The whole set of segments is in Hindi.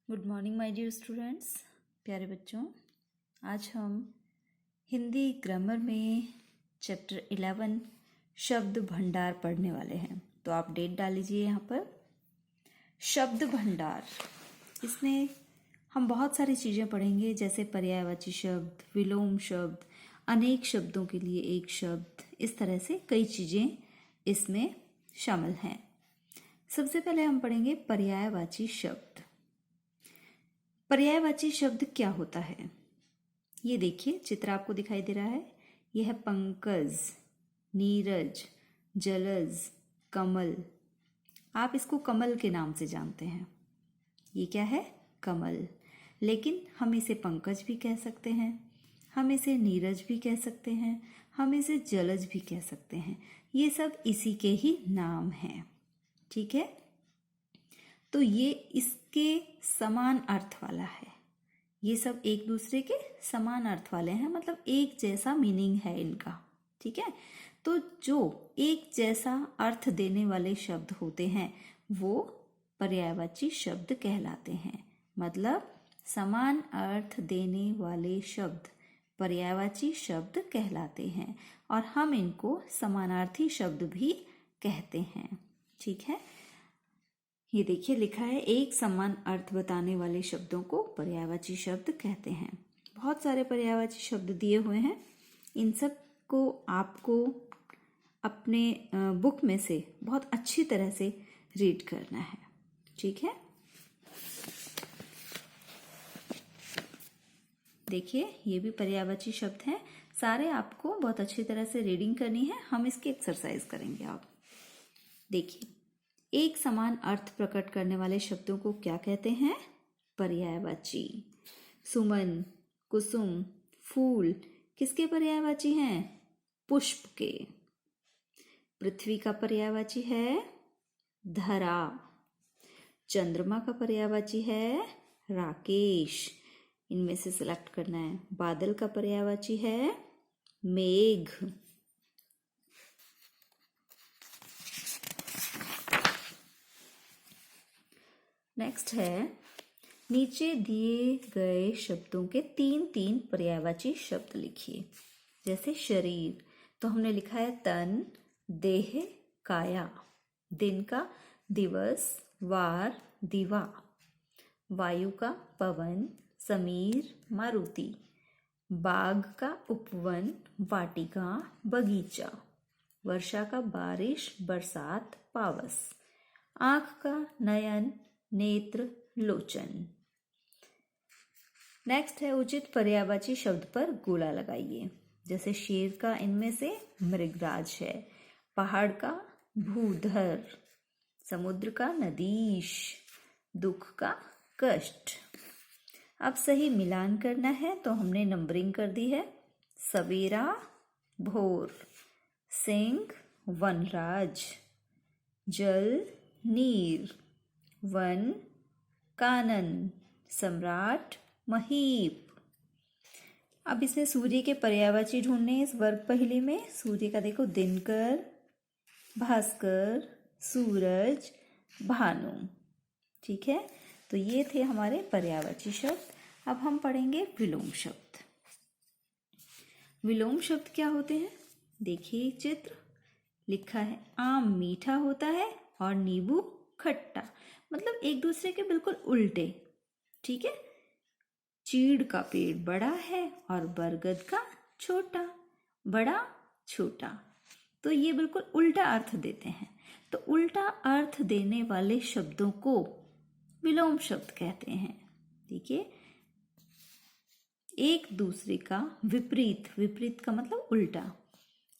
Good morning my dear students, प्यारे बच्चों। आज हम हिंदी ग्रामर में चैप्टर 11 शब्द भंडार पढ़ने वाले हैं। तो आप डेट डाल लीजिए यहाँ पर। शब्द भंडार, इसमें हम बहुत सारी चीज़ें पढ़ेंगे, जैसे पर्यायवाची शब्द, विलोम शब्द, अनेक शब्दों के लिए एक शब्द, इस तरह से कई चीज़ें इसमें शामिल हैं। सबसे पहले हम पढ़ेंगे पर्यायवाची शब्द। पर्यायवाची शब्द क्या होता है? ये देखिए, चित्र आपको दिखाई दे रहा है। यह है पंकज, नीरज, जलज, कमल। आप इसको कमल के नाम से जानते हैं। ये क्या है? कमल। लेकिन हम इसे पंकज भी कह सकते हैं, हम इसे नीरज भी कह सकते हैं, हम इसे जलज भी कह सकते हैं। ये सब इसी के ही नाम हैं, ठीक है। तो ये इसके समान अर्थ वाला है। ये सब एक दूसरे के समान अर्थ वाले हैं, मतलब एक जैसा मीनिंग है इनका, ठीक है। तो जो एक जैसा अर्थ देने वाले शब्द होते हैं वो पर्यायवाची शब्द कहलाते हैं। मतलब समान अर्थ देने वाले शब्द पर्यायवाची शब्द कहलाते हैं, और हम इनको समानार्थी शब्द भी कहते हैं, ठीक है। ये देखिए, लिखा है एक समान अर्थ बताने वाले शब्दों को पर्यायवाची शब्द कहते हैं। बहुत सारे पर्यायवाची शब्द दिए हुए हैं। इन सब को आपको अपने बुक में से बहुत अच्छी तरह से रीड करना है, ठीक है। देखिए, ये भी पर्यायवाची शब्द हैं। सारे आपको बहुत अच्छी तरह से रीडिंग करनी है। हम इसकी एक्सरसाइज करेंगे। आप देखिए, एक समान अर्थ प्रकट करने वाले शब्दों को क्या कहते हैं? पर्यायवाची। सुमन, कुसुम, फूल किसके पर्यायवाची हैं? पुष्प के। पृथ्वी का पर्यायवाची है धरा। चंद्रमा का पर्यायवाची है राकेश। इनमें से सिलेक्ट करना है। बादल का पर्यायवाची है मेघ। नेक्स्ट है, नीचे दिए गए शब्दों के तीन तीन पर्यायवाची शब्द लिखिए। जैसे शरीर, तो हमने लिखा है तन, देह, काया। दिन का दिवस, वार, दिवा। वायु का पवन, समीर, मारुति। बाग का उपवन, वाटिका, बगीचा। वर्षा का बारिश, बरसात, पावस। आंख का नयन, नेत्र, लोचन। नेक्स्ट है, उचित पर्यायवाची शब्द पर गोला लगाइए। जैसे शेर का इनमें से मृगराज है, पहाड़ का भूधर, समुद्र का नदीश, दुख का कष्ट। अब सही मिलान करना है, तो हमने नंबरिंग कर दी है। सवेरा, भोर। सिंह, वनराज। जल, नीर। वन, कानन। सम्राट, महीप। अब इसमें सूर्य के पर्यायवाची ढूंढने। इस वर्ग पहेली में सूर्य का देखो, दिनकर, भास्कर, सूरज, भानु, ठीक है। तो ये थे हमारे पर्यायवाची शब्द। अब हम पढ़ेंगे विलोम शब्द। विलोम शब्द क्या होते हैं? देखिए चित्र, लिखा है आम मीठा होता है और नींबू खट्टा। मतलब एक दूसरे के बिल्कुल उल्टे, ठीक है। चीड़ का पेड़ बड़ा है और बरगद का छोटा। बड़ा, छोटा, तो ये बिल्कुल उल्टा अर्थ देते हैं। तो उल्टा अर्थ देने वाले शब्दों को विलोम शब्द कहते हैं। देखिए, एक दूसरे का विपरीत, विपरीत का मतलब उल्टा,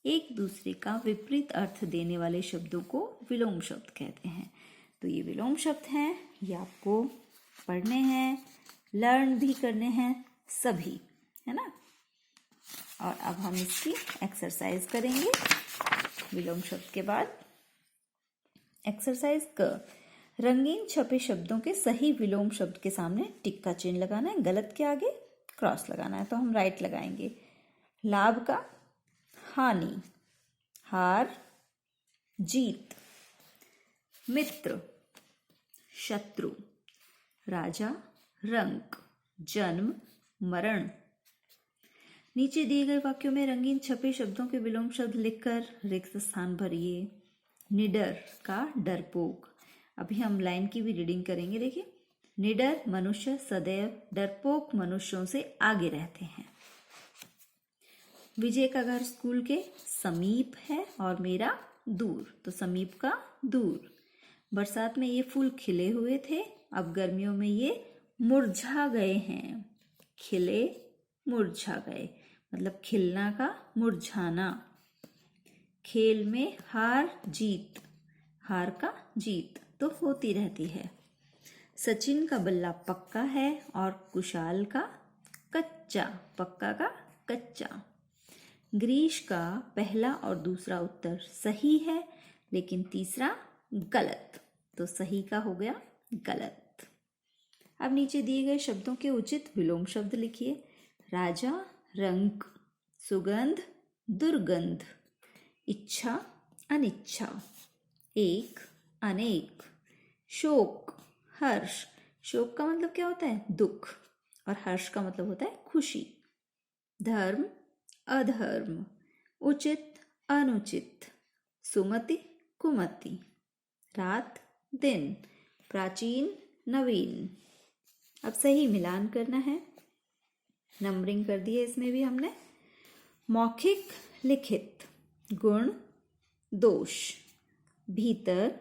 एक दूसरे का विपरीत अर्थ देने वाले शब्दों को विलोम शब्द कहते हैं। तो ये विलोम शब्द हैं, ये आपको पढ़ने हैं, लर्न भी करने हैं सभी, है ना। और अब हम इसकी एक्सरसाइज करेंगे। विलोम शब्द के बाद एक्सरसाइज क, रंगीन छपे शब्दों के सही विलोम शब्द के सामने टिक का चिन्ह लगाना है, गलत के आगे क्रॉस लगाना है। तो हम राइट लगाएंगे। लाभ का हानि, हार, जीत। मित्र, शत्रु। राजा, रंक, जन्म, मरण। नीचे दिए गए वाक्यों में रंगीन छपे शब्दों के विलोम शब्द लिखकर रिक्त स्थान भरिए। निडर का डरपोक। अभी हम लाइन की भी रीडिंग करेंगे। देखिए, निडर मनुष्य सदैव डरपोक मनुष्यों से आगे रहते हैं। विजय का घर स्कूल के समीप है और मेरा दूर, तो समीप का दूर। बरसात में ये फूल खिले हुए थे, अब गर्मियों में ये मुरझा गए हैं। खिले, मुरझा गए, मतलब खिलना का मुरझाना। खेल में हार जीत, हार का जीत तो होती रहती है। सचिन का बल्ला पक्का है और कुशाल का कच्चा, पक्का का कच्चा। ग्रीश का पहला और दूसरा उत्तर सही है, लेकिन तीसरा गलत, तो सही का हो गया गलत। अब नीचे दिए गए शब्दों के उचित विलोम शब्द लिखिए। राजा, रंक, सुगंध, दुर्गंध, इच्छा, अनिच्छा, एक, अनेक, शोक, हर्ष। शोक का मतलब क्या होता है? दुख, और हर्ष का मतलब होता है खुशी। धर्म, अधर्म, उचित, अनुचित, सुमति, कुमति, रात, दिन, प्राचीन, नवीन। अब सही मिलान करना है। नंबरिंग कर दी है इसमें भी हमने। मौखिक, लिखित, गुण, दोष, भीतर,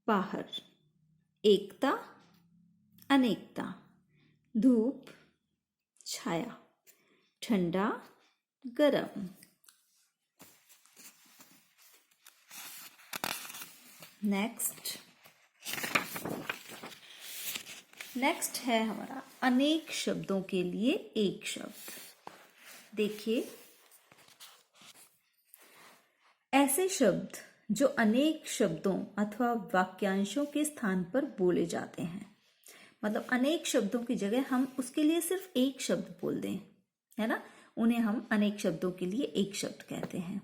बाहर, एकता, अनेकता, धूप, छाया, ठंडा, गरम। नेक्स्ट है हमारा अनेक शब्दों के लिए एक शब्द। देखिए, ऐसे शब्द जो अनेक शब्दों अथवा वाक्यांशों के स्थान पर बोले जाते हैं, मतलब अनेक शब्दों की जगह हम उसके लिए सिर्फ एक शब्द बोल दें, है ना, उन्हें हम अनेक शब्दों के लिए एक शब्द कहते हैं।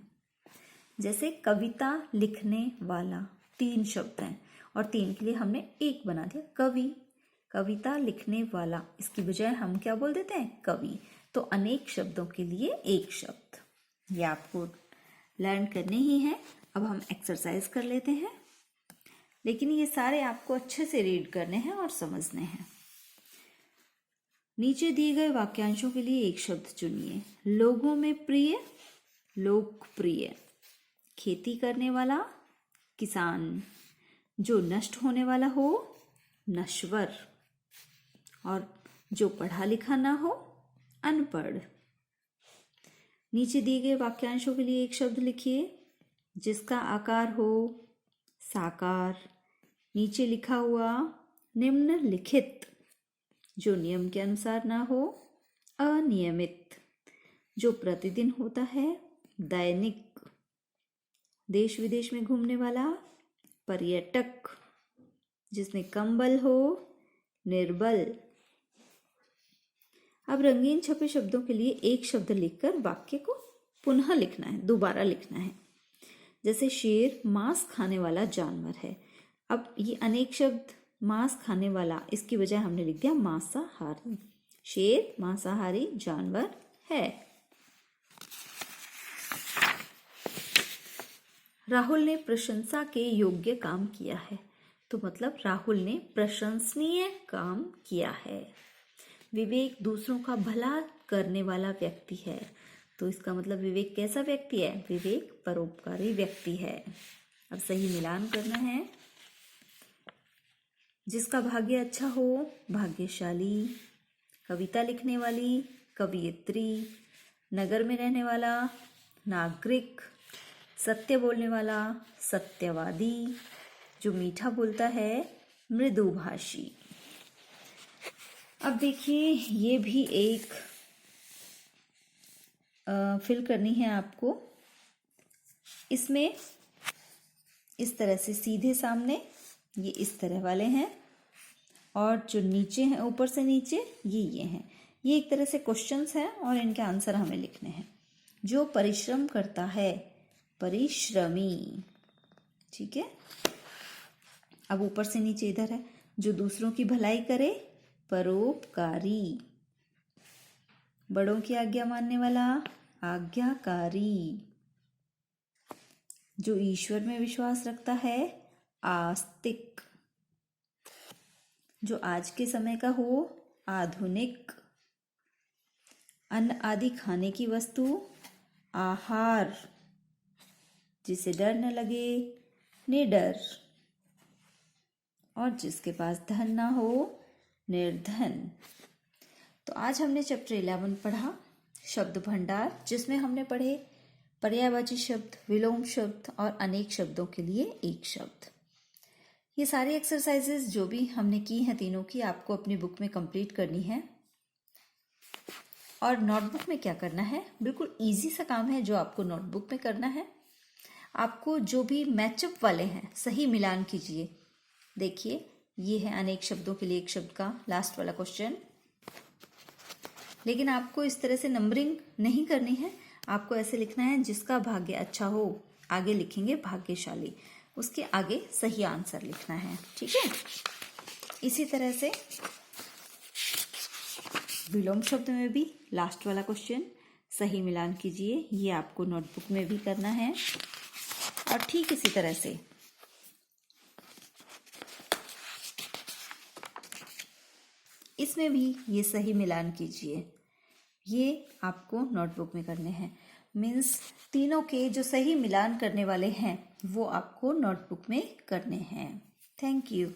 जैसे कविता लिखने वाला, 3 शब्द हैं और 3 के लिए हमने एक बना दिया, कवि। कविता लिखने वाला, इसकी बजाय हम क्या बोल देते हैं? कवि। तो अनेक शब्दों के लिए एक शब्द, ये आपको लर्न करने ही है। अब हम एक्सरसाइज कर लेते हैं, लेकिन ये सारे आपको अच्छे से रीड करने हैं और समझने हैं। नीचे दिए गए वाक्यांशों के लिए एक शब्द चुनिए। लोगों में प्रिय, लोकप्रिय। खेती करने वाला, किसान। जो नष्ट होने वाला हो, नश्वर। और जो पढ़ा लिखा ना हो, अनपढ़। नीचे दिए गए वाक्यांशों के लिए एक शब्द लिखिए। जिसका आकार हो, साकार। नीचे लिखा हुआ निम्नलिखित। जो नियम के अनुसार ना हो, अनियमित। जो प्रतिदिन होता है, दैनिक। देश विदेश में घूमने वाला, पर्यटक। जिसमें कम बल हो, निर्बल। अब रंगीन छपे शब्दों के लिए एक शब्द लिखकर वाक्य को पुनः लिखना है, दोबारा लिखना है। जैसे शेर मांस खाने वाला जानवर है। अब ये अनेक शब्द, मांस खाने वाला, इसकी बजाय हमने लिख दिया मांसाहारी। शेर मांसाहारी जानवर है। राहुल ने प्रशंसा के योग्य काम किया है, तो मतलब राहुल ने प्रशंसनीय काम किया है। विवेक दूसरों का भला करने वाला व्यक्ति है, तो इसका मतलब विवेक कैसा व्यक्ति है? विवेक परोपकारी व्यक्ति है। अब सही मिलान करना है। जिसका भाग्य अच्छा हो, भाग्यशाली। कविता लिखने वाली, कवियत्री। नगर में रहने वाला, नागरिक। सत्य बोलने वाला, सत्यवादी। जो मीठा बोलता है, मृदुभाषी। अब देखिए, ये भी एक फिल करनी है आपको। इसमें इस तरह से सीधे सामने ये इस तरह वाले हैं, और जो नीचे हैं, ऊपर से नीचे ये हैं। ये एक तरह से क्वेश्चंस हैं और इनके आंसर हमें लिखने हैं। जो परिश्रम करता है, परिश्रमी। ठीक है। अब ऊपर से नीचे इधर है। जो दूसरों की भलाई करे, परोपकारी। बड़ों की आज्ञा मानने वाला, आज्ञाकारी। जो ईश्वर में विश्वास रखता है, आस्तिक। जो आज के समय का हो, आधुनिक। अन्न आदि खाने की वस्तु, आहार। जिसे डर न लगे, निडर। और जिसके पास धन ना हो, निर्धन। तो आज हमने चैप्टर 11 पढ़ा, शब्द भंडार, जिसमें हमने पढ़े पर्यायवाची शब्द, विलोम शब्द और अनेक शब्दों के लिए एक शब्द। ये सारी एक्सरसाइजेज जो भी हमने की हैं तीनों की, आपको अपनी बुक में कंप्लीट करनी है। और नोटबुक में क्या करना है, बिल्कुल इजी सा काम है जो आपको नोटबुक में करना है। आपको जो भी मैचअप वाले हैं सही मिलान कीजिए। देखिए ये है अनेक शब्दों के लिए एक शब्द का लास्ट वाला क्वेश्चन। लेकिन आपको इस तरह से नंबरिंग नहीं करनी है, आपको ऐसे लिखना है जिसका भाग्य अच्छा हो, आगे लिखेंगे भाग्यशाली, उसके आगे सही आंसर लिखना है। ठीक है, इसी तरह से विलोम शब्द में भी लास्ट वाला क्वेश्चन सही मिलान कीजिए, ये आपको नोटबुक में भी करना है। और ठीक इसी तरह से इसमें भी ये सही मिलान कीजिए, ये आपको नोटबुक में करने हैं। मीन्स तीनों के जो सही मिलान करने वाले हैं वो आपको नोटबुक में करने हैं। Thank you.